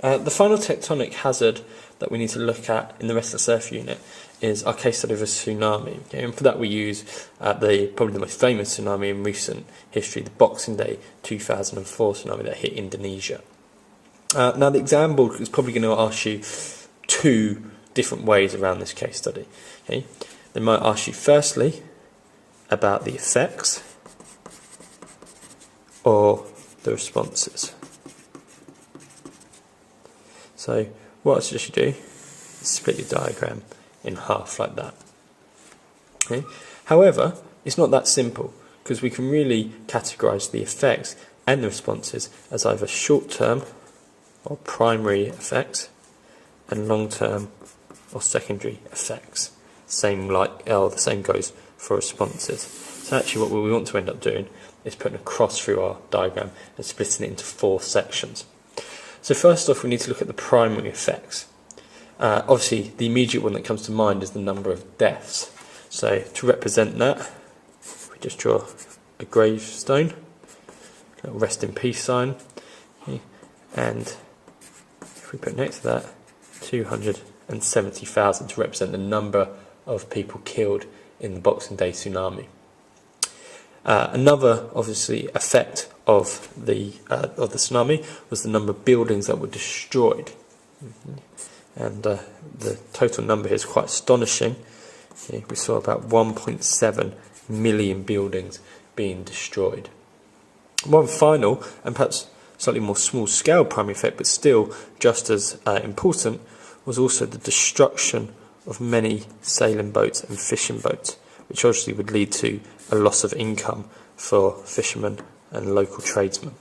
The final tectonic hazard that we need to look at in the restless Earth unit is our case study of a tsunami. Okay? And for that we use probably the most famous tsunami in recent history, the Boxing Day 2004 tsunami that hit Indonesia. Now the exam board is probably going to ask you two different ways around this case study. Okay? They might ask you firstly about the effects or the responses. So what I suggest you do is split your diagram in half like that. Okay? However, it's not that simple, because we can really categorise the effects and the responses as either short-term or primary effects and long-term or secondary effects. The same goes for responses. So actually what we want to end up doing is putting a cross through our diagram and splitting it into 4 sections. So first off, we need to look at the primary effects. Obviously, the immediate one that comes to mind is the number of deaths. So to represent that, we just draw a gravestone, a little rest in peace sign, okay, and if we put next to that 270,000 to represent the number of people killed in the Boxing Day tsunami. Another, obviously, effect of the tsunami was the number of buildings that were destroyed, and the total number here is quite astonishing. Okay, we saw about 1.7 million buildings being destroyed. One final, and perhaps slightly more small-scale primary effect, but still just as important, was also the destruction of many sailing boats and fishing boats, which obviously would lead to a loss of income for fishermen and local tradesmen.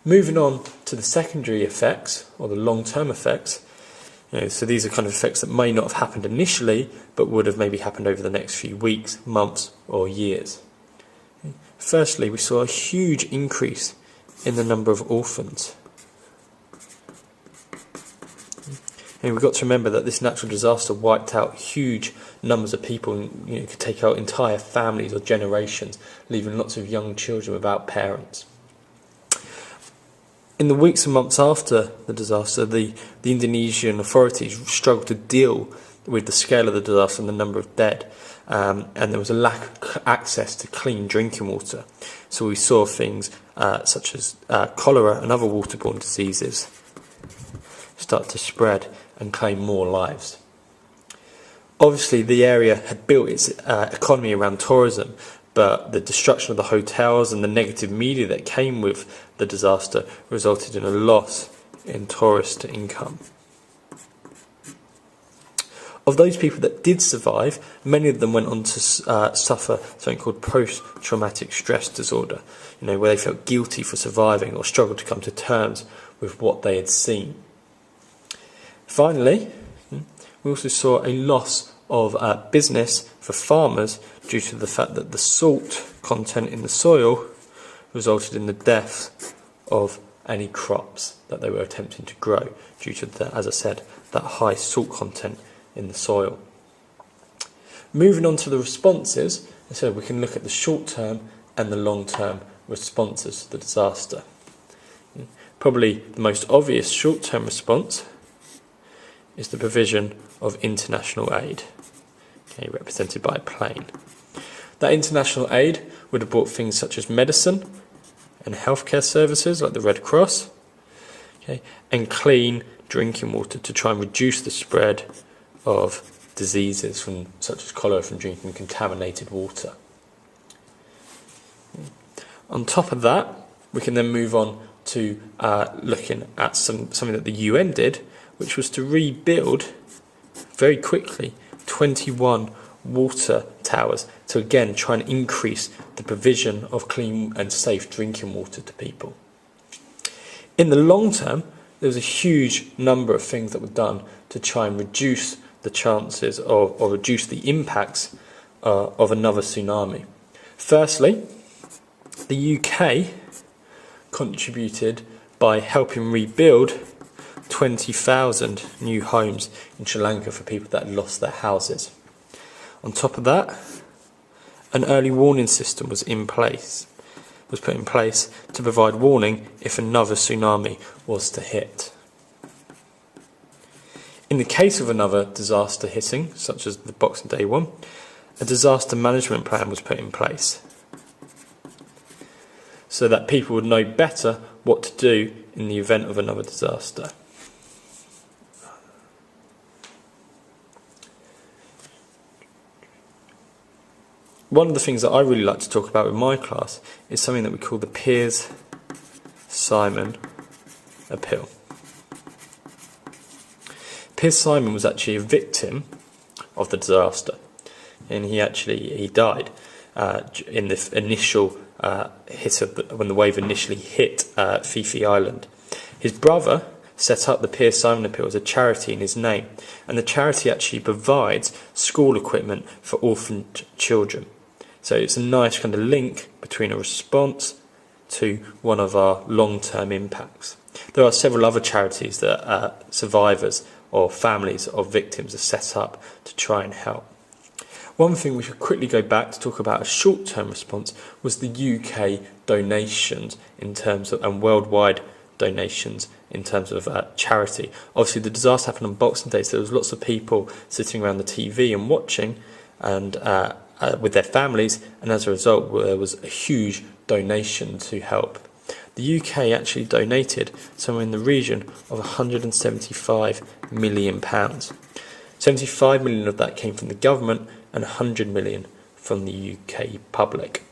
Moving on to the secondary effects, or the long-term effects, so these are kind of effects that may not have happened initially, but would have maybe happened over the next few weeks, months, or years. Firstly, we saw a huge increase in the number of orphans. And we've got to remember that this natural disaster wiped out huge numbers of people, and could take out entire families or generations, leaving lots of young children without parents. In the weeks and months after the disaster, the Indonesian authorities struggled to deal with the scale of the disaster and the number of dead, and there was a lack of access to clean drinking water. So we saw things such as cholera and other waterborne diseases start to spread and claim more lives. Obviously, the area had built its economy around tourism, but the destruction of the hotels and the negative media that came with the disaster resulted in a loss in tourist income. Of those people that did survive, many of them went on to suffer something called post-traumatic stress disorder, where they felt guilty for surviving or struggled to come to terms with what they had seen. Finally, we also saw a loss of business for farmers due to the fact that the salt content in the soil resulted in the death of any crops that they were attempting to grow due to, as I said, that high salt content in the soil. Moving on to the responses, so we can look at the short-term and the long-term responses to the disaster. Probably the most obvious short-term response is the provision of international aid, okay, represented by a plane. That international aid would have brought things such as medicine and healthcare services like the Red Cross, okay, and clean drinking water to try and reduce the spread of diseases such as cholera from drinking contaminated water. On top of that, we can then move on to looking at something that the UN did, which was to rebuild very quickly 21 water towers to again try and increase the provision of clean and safe drinking water to people. In the long term, there was a huge number of things that were done to try and reduce the chances or reduce the impacts of another tsunami. Firstly, the UK contributed by helping rebuild 20,000 new homes in Sri Lanka for people that had lost their houses. On top of that, an early warning system was in place. was put in place to provide warning if another tsunami was to hit. In the case of another disaster hitting, such as the Boxing Day one, a disaster management plan was put in place so that people would know better what to do in the event of another disaster. One of the things that I really like to talk about with my class is something that we call the Piers-Simon appeal. Piers-Simon was actually a victim of the disaster, and he died in the initial hit when the wave initially hit Fifi Island. His brother set up the Piers-Simon appeal as a charity in his name, and the charity actually provides school equipment for orphaned children. So it's a nice kind of link between a response to one of our long-term impacts. There are several other charities that survivors or families of victims have set up to try and help. One thing we should quickly go back to talk about a short-term response was the UK donations in terms of, and worldwide donations in terms of charity. Obviously the disaster happened on Boxing Day, so there was lots of people sitting around the TV and watching and with their families, and as a result there was a huge donation to help. The UK actually donated somewhere in the region of £175 million. 75 million of that came from the government and 100 million from the UK public.